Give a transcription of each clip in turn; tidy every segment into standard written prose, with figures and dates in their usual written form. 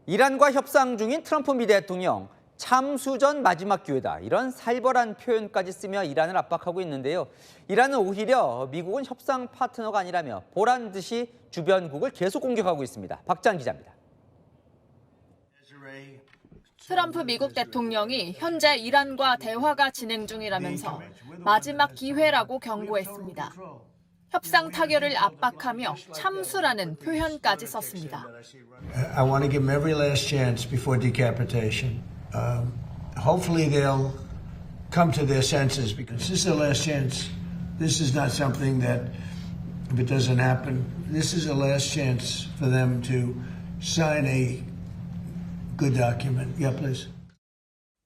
이란과 협상 중인 트럼프 미 대통령, 참수 전 마지막 기회다. 이런 살벌한 표현까지 쓰며 이란을 압박하고 있는데요. 이란은 오히려 미국은 협상 파트너가 아니라며 보란 듯이 주변국을 계속 공격하고 있습니다. 박장 기자입니다. 트럼프 미국 대통령이 현재 이란과 대화가 진행 중이라면서 마지막 기회라고 경고했습니다. 협상 타결을 압박하며 참수라는 표현까지 썼습니다. I want to give them every last chance before decapitation. Hopefully they'll come to their senses because this is their last chance. This is not something that, if it doesn't happen, this is a last chance for them to sign a good document. Yeah, please.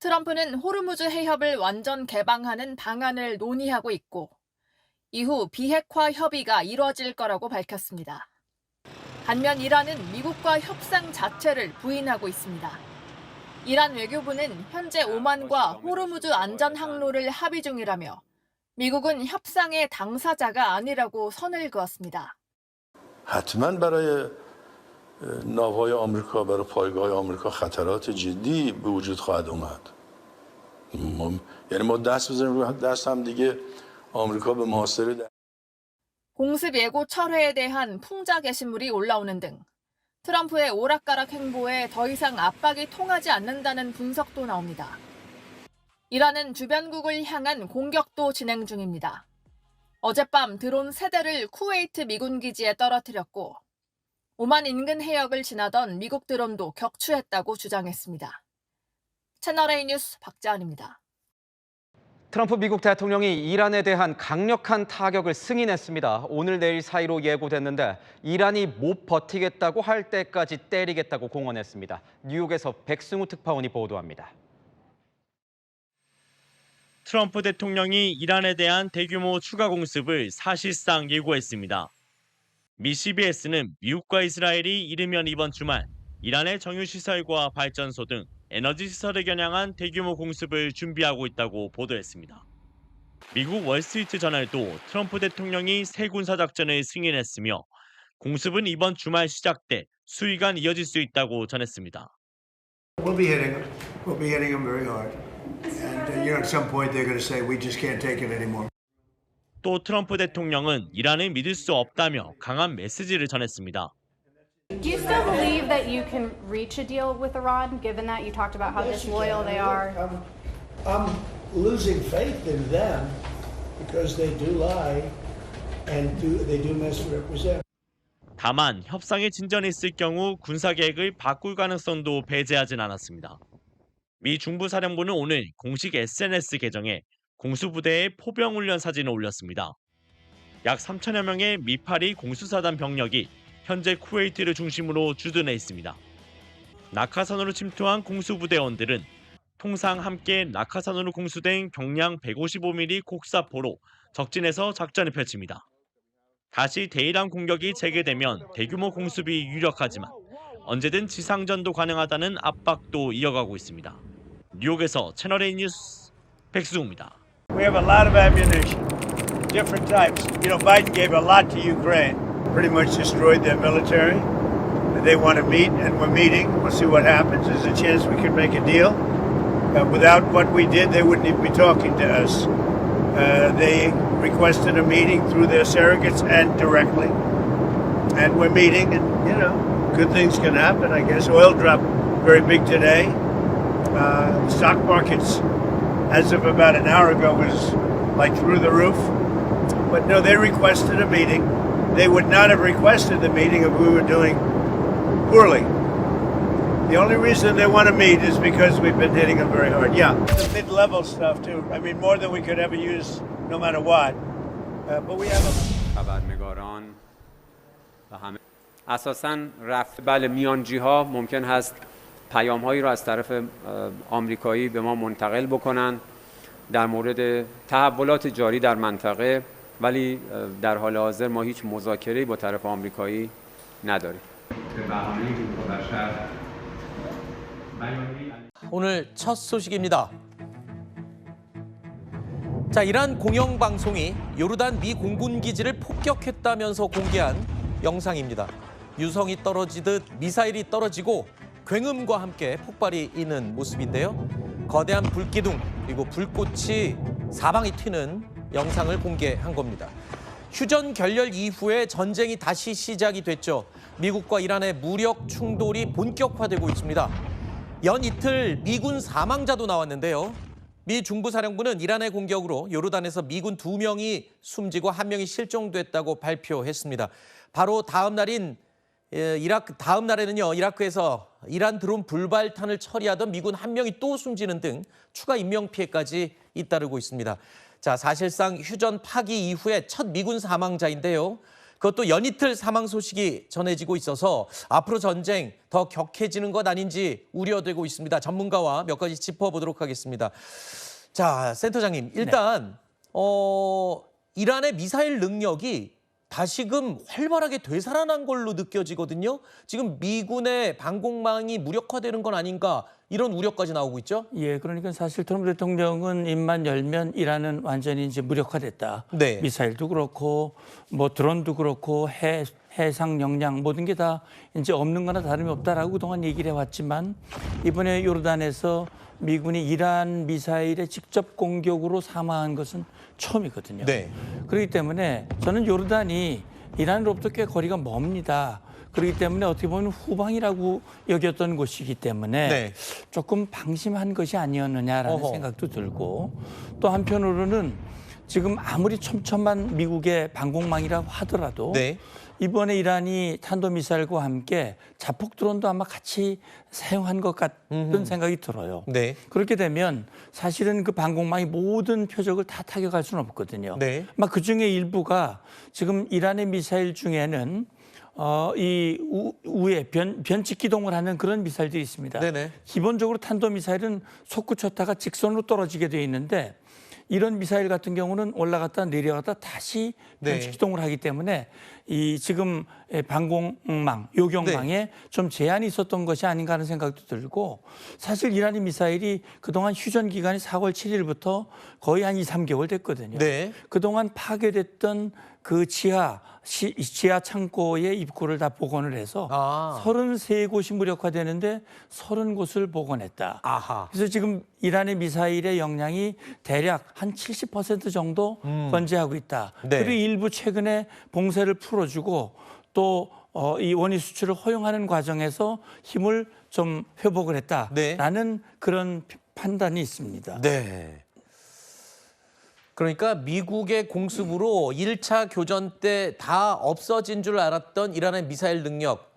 트럼프는 호르무즈 해협을 완전 개방하는 방안을 논의하고 있고 이후 비핵화 협의가 이뤄질 거라고 밝혔습니다. 반면 이란은 미국과 협상 자체를 부인하고 있습니다. 이란 외교부는 현재 오만과 호르무즈 안전 항로를 합의 중이라며 미국은 협상의 당사자가 아니라고 선을 그었습니다. حتما برای ناوهای آمریکا برای پایگاه آمریکا خطرات جدی به وجود خواهد اومد. یعنی ما دست بزنیم روی دست هم دیگه آمریکا به محاصره 공습 예고 철회에 대한 풍자 게시물이 올라오는 등 트럼프의 오락가락 행보에 더 이상 압박이 통하지 않는다는 분석도 나옵니다. 이란은 주변국을 향한 공격도 진행 중입니다. 어젯밤 드론 3대를 쿠웨이트 미군 기지에 떨어뜨렸고 오만 인근 해역을 지나던 미국 드론도 격추했다고 주장했습니다. 채널A 뉴스 박자은입니다. 트럼프 미국 대통령이 이란에 대한 강력한 타격을 승인했습니다. 오늘 내일 사이로 예고됐는데 이란이 못 버티겠다고 할 때까지 때리겠다고 공언했습니다. 뉴욕에서 백승우 특파원이 보도합니다. 트럼프 대통령이 이란에 대한 대규모 추가 공습을 사실상 예고했습니다. 미 CBS는 미국과 이스라엘이 이르면 이번 주말 이란의 정유시설과 발전소 등 에너지 시설을 겨냥한 대규모 공습을 준비하고 있다고 보도했습니다. 미국 월스트리트 저널도 트럼프 대통령이 새 군사작전을 승인했으며 공습은 이번 주말 시작돼 수위간 이어질 수 있다고 전했습니다. We'll be hitting them. We'll be hitting them very hard. And at some point they're going to say we just can't take it anymore. 또 트럼프 대통령은 이란을 믿을 수 없다며 강한 메시지를 전했습니다. Do you still believe that you can reach a deal with Iran, given that you talked about how disloyal they are? I'm losing faith in them because they do lie and they do misrepresent. 다만 협상에 진전이 있을 경우 군사 계획을 바꿀 가능성도 배제하진 않았습니다. 미 중부사령부는 오늘 공식 SNS 계정에 공수부대의 포병훈련 사진을 올렸습니다. 약 3천여 명의 미8이 공수사단 병력이 현재 쿠웨이트를 중심으로 주둔해 있습니다. 낙하산으로 침투한 공수부대원들은 통상 함께 낙하산으로 공수된 경량 155mm 곡사포로 적진에서 작전을 펼칩니다. 다시 대이란 공격이 재개되면 대규모 공습이 유력하지만 언제든 지상전도 가능하다는 압박도 이어가고 있습니다. 뉴욕에서 채널A 뉴스 백수웅입니다. We have a lot of ammunition, different types. You know, Biden gave a lot to Ukraine. Pretty much destroyed their military. They want to meet, and we're meeting. We'll see what happens. There's a chance we could make a deal. Without what we did, they wouldn't even be talking to us. They requested a meeting through their surrogates and directly. And we're meeting, and, you know, good things can happen, I guess. Oil dropped very big today. The stock markets, as of about an hour ago, was like through the roof. But no, they requested a meeting. They would not have requested the meeting if we were doing poorly. The only reason they want to meet is because we've been hitting them very hard. Yeah, the mid-level stuff too. I mean, more than we could ever use, no matter what. But we have a... خبرنگاران و همه اساساً رفت بله میانجی‌ها ممکن هست پیام‌هایی را از طرف آمریکایی به ما منتقل بکنن در مورد تحولات جاری در منطقه ولی در حال حاضر ما هیچ مذاکره‌ای با طرف آمریکایی نداریم. 오늘 첫 소식입니다. 자, 이란 공영방송이 요르단 미 공군 기지를 폭격했다면서 공개한 영상입니다. 유성이 떨어지듯 미사일이 떨어지고 굉음과 함께 폭발이 있는 모습인데요. 거대한 불기둥 그리고 불꽃이 사방이 튀는 영상을 공개한 겁니다. 휴전 결렬 이후에 전쟁이 다시 시작이 됐죠. 미국과 이란의 무력 충돌이 본격화되고 있습니다. 연 이틀 미군 사망자도 나왔는데요. 미 중부사령부는 이란의 공격으로 요르단에서 미군 2명이 숨지고 1명이 실종됐다고 발표했습니다. 바로 다음 날에는요, 이라크에서 이란 드론 불발탄을 처리하던 미군 1명이 또 숨지는 등 추가 인명 피해까지 잇따르고 있습니다. 자, 사실상 휴전 파기 이후에 첫 미군 사망자인데요. 그것도 연이틀 사망 소식이 전해지고 있어서 앞으로 전쟁 더 격해지는 것 아닌지 우려되고 있습니다. 전문가와 몇 가지 짚어보도록 하겠습니다. 자, 센터장님, 일단 이란의 미사일 능력이 다시금 활발하게 되살아난 걸로 느껴지거든요. 지금 미군의 방공망이 무력화되는 건 아닌가 이런 우려까지 나오고 있죠. 예, 그러니까 사실 트럼프 대통령은 입만 열면 이란은 완전히 이제 무력화됐다. 네. 미사일도 그렇고 뭐 드론도 그렇고 해상 역량 모든 게 다 이제 없는 거나 다름이 없다라고 그동안 얘기를 해왔지만 이번에 요르단에서 미군이 이란 미사일의 직접 공격으로 사망한 것은 처음이거든요. 네. 그렇기 때문에 저는 요르단이 이란으로부터 꽤 거리가 멉니다. 그렇기 때문에 어떻게 보면 후방이라고 여겼던 곳이기 때문에 네. 조금 방심한 것이 아니었느냐라는 생각도 들고 또 한편으로는 지금 아무리 촘촘한 미국의 방공망이라고 하더라도 네. 이번에 이란이 탄도미사일과 함께 자폭 드론도 아마 같이 사용한 것 같은 생각이 들어요. 네. 그렇게 되면 사실은 그 방공망이 모든 표적을 다 타격할 수는 없거든요. 네. 막 그중에 일부가 지금 이란의 미사일 중에는 이 우에 변칙 기동을 하는 그런 미사일들이 있습니다. 네네. 기본적으로 탄도미사일은 솟구쳤다가 직선으로 떨어지게 돼 있는데 이런 미사일 같은 경우는 올라갔다 내려갔다 다시 변칙 기동을 하기 때문에 이 지금 방공망, 요격망에 좀 제한이 있었던 것이 아닌가 하는 생각도 들고 사실 이란의 미사일이 그동안 휴전 기간이 4월 7일부터 거의 한 2, 3개월 됐거든요. 네. 그동안 파괴됐던 그 지하 창고의 입구를 다 복원을 해서 33곳이 무력화되는데 30곳을 복원했다. 아하. 그래서 지금 이란의 미사일의 역량이 대략 한 70% 정도 건재하고 있다. 네. 그리고 일부 최근에 봉쇄를 풀어주고 또 이 원유 수출을 허용하는 과정에서 힘을 좀 회복을 했다라는 그런 판단이 있습니다. 네. 그러니까 미국의 공습으로 1차 교전 때 다 없어진 줄 알았던 이란의 미사일 능력,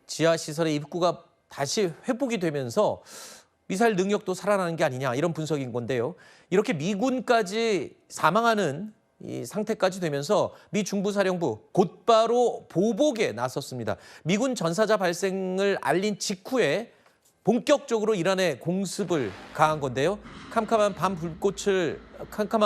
지하시설의 입구가 다시 회복이 되면서 미사일 능력도 살아나는 게 아니냐 이런 분석인 건데요. 이렇게 미군까지 사망하는 이 상태까지 되면서 미 중부사령부 곧바로 보복에 나섰습니다. 미군 전사자 발생을 알린 직후에 본격적으로 이란의 공습을 가한 건데요. 캄캄한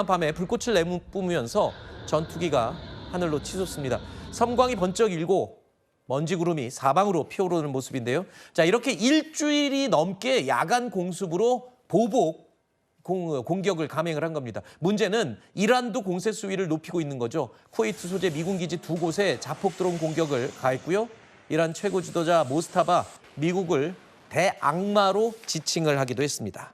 밤에 불꽃을 내뿜으면서 전투기가 하늘로 치솟습니다. 섬광이 번쩍 일고 먼지 구름이 사방으로 피어오르는 모습인데요. 자, 이렇게 일주일이 넘게 야간 공습으로 보복 공격을 감행을 한 겁니다. 문제는 이란도 공세 수위를 높이고 있는 거죠. 쿠웨이트 소재 미군 기지 2곳에 자폭 드론 공격을 가했고요. 이란 최고 지도자 모스타바 미국을 대악마로 지칭을 하기도 했습니다.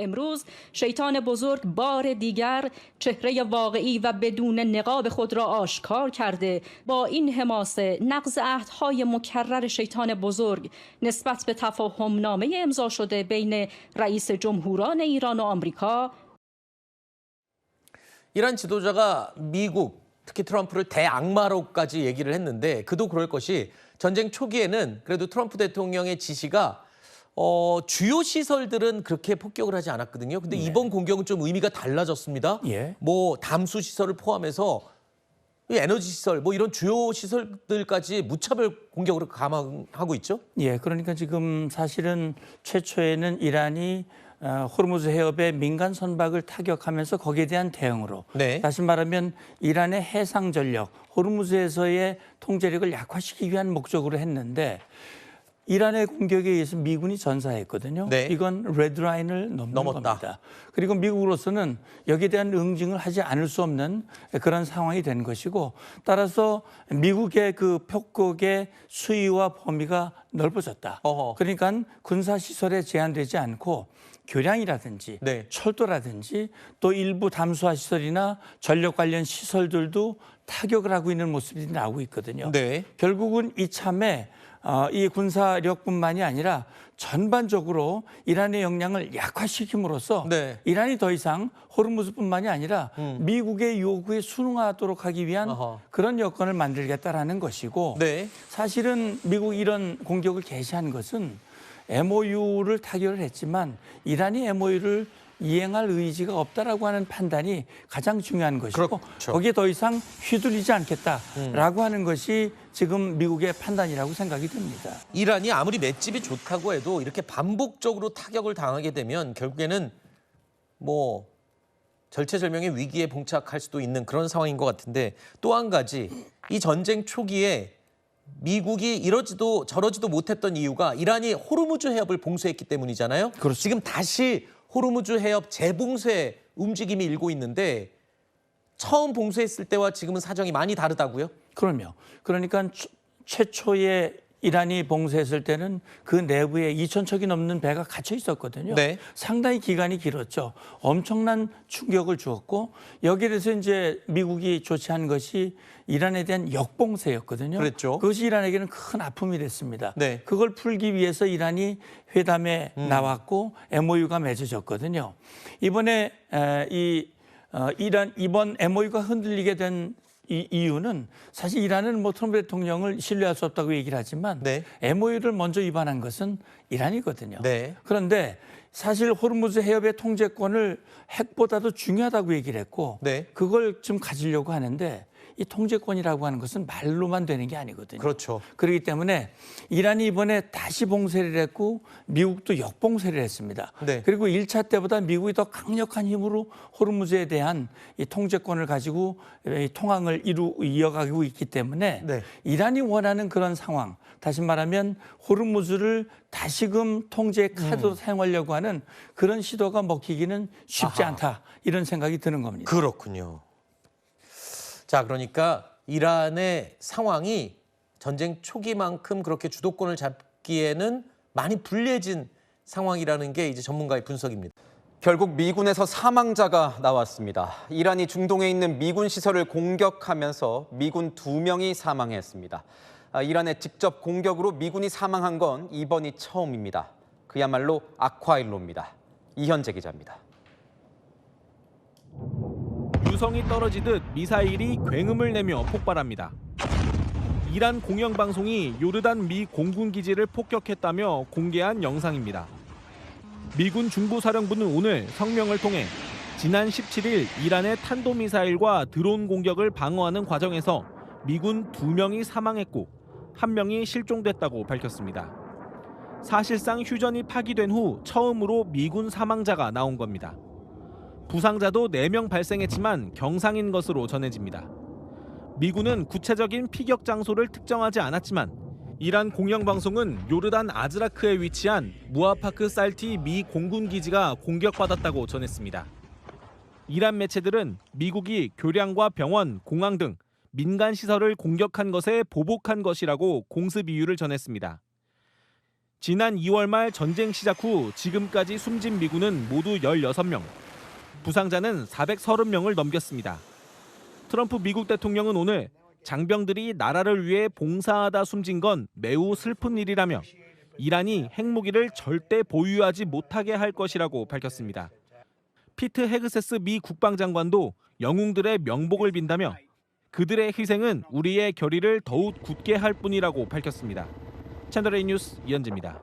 امروز شیطان بزرگ بار دیگر چهره واقعی و بدون نقاب خود را آشکار کرده با این حماسه نقض عهدهای مکرر شیطان بزرگ نسبت به تفاهم نامه امضا شده بین رئیس جمهوران ایران و آمریکا 이란 지도자가 미국, 특히 트럼프를 대악마로까지 얘기를 했는데 그도 그럴 것이 전쟁 초기에는 그래도 트럼프 대통령의 지시가 주요 시설들은 그렇게 폭격을 하지 않았거든요. 근데 이번 공격은 좀 의미가 달라졌습니다. 예. 뭐 담수 시설을 포함해서 에너지 시설, 뭐 이런 주요 시설들까지 무차별 공격으로 감행하고 있죠. 예, 그러니까 지금 사실은 최초에는 이란이 호르무즈 해협의 민간 선박을 타격하면서 거기에 대한 대응으로 네. 다시 말하면 이란의 해상 전력, 호르무즈에서의 통제력을 약화시키기 위한 목적으로 했는데 이란의 공격에 의해서 미군이 전사했거든요. 네. 이건 레드라인을 넘었다. 겁니다. 그리고 미국으로서는 여기에 대한 응징을 하지 않을 수 없는 그런 상황이 된 것이고 따라서 미국의 그 폭격의 수위와 범위가 넓어졌다. 어허. 그러니까 군사시설에 제한되지 않고 교량이라든지 네. 철도라든지 또 일부 담수화 시설이나 전력 관련 시설들도 타격을 하고 있는 모습이 나오고 있거든요. 네. 결국은 이참에 이 군사력뿐만이 아니라 전반적으로 이란의 역량을 약화시킴으로써 네. 이란이 더 이상 호르무즈뿐만이 아니라 미국의 요구에 순응하도록 하기 위한 어허. 그런 여건을 만들겠다라는 것이고 네. 사실은 미국이 이런 공격을 개시한 것은 MOU를 타결을 했지만 이란이 MOU를 이행할 의지가 없다라고 하는 판단이 가장 중요한 것이고 그렇죠. 거기에 더 이상 휘둘리지 않겠다라고 하는 것이 지금 미국의 판단이라고 생각이 듭니다. 이란이 아무리 맷집이 좋다고 해도 이렇게 반복적으로 타격을 당하게 되면 결국에는 뭐 절체절명의 위기에 봉착할 수도 있는 그런 상황인 것 같은데 또 한 가지 이 전쟁 초기에 미국이 이러지도 저러지도 못했던 이유가 이란이 호르무즈 해협을 봉쇄했기 때문이잖아요. 그렇습니다. 지금 다시 호르무즈 해협 재봉쇄 움직임이 일고 있는데 처음 봉쇄했을 때와 지금은 사정이 많이 다르다고요? 그럼요. 그러니까 최초에 이란이 봉쇄했을 때는 그 내부에 2,000척이 넘는 배가 갇혀 있었거든요. 네. 상당히 기간이 길었죠. 엄청난 충격을 주었고 여기에 대해서 이제 미국이 조치한 것이 이란에 대한 역봉쇄였거든요. 그랬죠. 그것이 이란에게는 큰 아픔이 됐습니다. 네. 그걸 풀기 위해서 이란이 회담에 나왔고 MOU가 맺어졌거든요. 이번에 이번 MOU가 흔들리게 된 이 이유는 사실 이란은 뭐 트럼프 대통령을 신뢰할 수 없다고 얘기를 하지만 네. MOU를 먼저 위반한 것은 이란이거든요. 네. 그런데 사실 호르무즈 해협의 통제권을 핵보다도 중요하다고 얘기를 했고 네. 그걸 좀 가지려고 하는데 이 통제권이라고 하는 것은 말로만 되는 게 아니거든요. 그렇죠. 그렇기 때문에 이란이 이번에 다시 봉쇄를 했고 미국도 역봉쇄를 했습니다. 네. 그리고 1차 때보다 미국이 더 강력한 힘으로 호르무즈에 대한 이 통제권을 가지고 이 통항을 이어가고 있기 때문에 네. 이란이 원하는 그런 상황, 다시 말하면 호르무즈를 다시금 통제 카드로 사용하려고 하는 그런 시도가 먹히기는 쉽지 않다 이런 생각이 드는 겁니다. 그렇군요. 자, 그러니까 이란의 상황이 전쟁 초기만큼 그렇게 주도권을 잡기에는 많이 불리해진 상황이라는 게 이제 전문가의 분석입니다. 결국 미군에서 사망자가 나왔습니다. 이란이 중동에 있는 미군 시설을 공격하면서 미군 2명이 사망했습니다. 이란의 직접 공격으로 미군이 사망한 건 이번이 처음입니다. 그야말로 악화일로입니다. 이현재 기자입니다. 유성이 떨어지듯 미사일이 굉음을 내며 폭발합니다. 이란 공영방송이 요르단 미 공군 기지를 폭격했다며 공개한 영상입니다. 미군 중부사령부는 오늘 성명을 통해 지난 17일 이란의 탄도미사일과 드론 공격을 방어하는 과정에서 미군 2명이 사망했고 1명이 실종됐다고 밝혔습니다. 사실상 휴전이 파기된 후 처음으로 미군 사망자가 나온 겁니다. 부상자도 4명 발생했지만 경상인 것으로 전해집니다. 미군은 구체적인 피격 장소를 특정하지 않았지만 이란 공영방송은 요르단 아즈라크에 위치한 무아파크 살티 미 공군 기지가 공격받았다고 전했습니다. 이란 매체들은 미국이 교량과 병원, 공항 등 민간 시설을 공격한 것에 보복한 것이라고 공습 이유를 전했습니다. 지난 2월 말 전쟁 시작 후 지금까지 숨진 미군은 모두 16명, 부상자는 430명을 넘겼습니다. 트럼프 미국 대통령은 오늘 장병들이 나라를 위해 봉사하다 숨진 건 매우 슬픈 일이라며 이란이 핵무기를 절대 보유하지 못하게 할 것이라고 밝혔습니다. 피트 헤그세스 미 국방장관도 영웅들의 명복을 빈다며 그들의 희생은 우리의 결의를 더욱 굳게 할 뿐이라고 밝혔습니다. 채널A 뉴스 이현재입니다.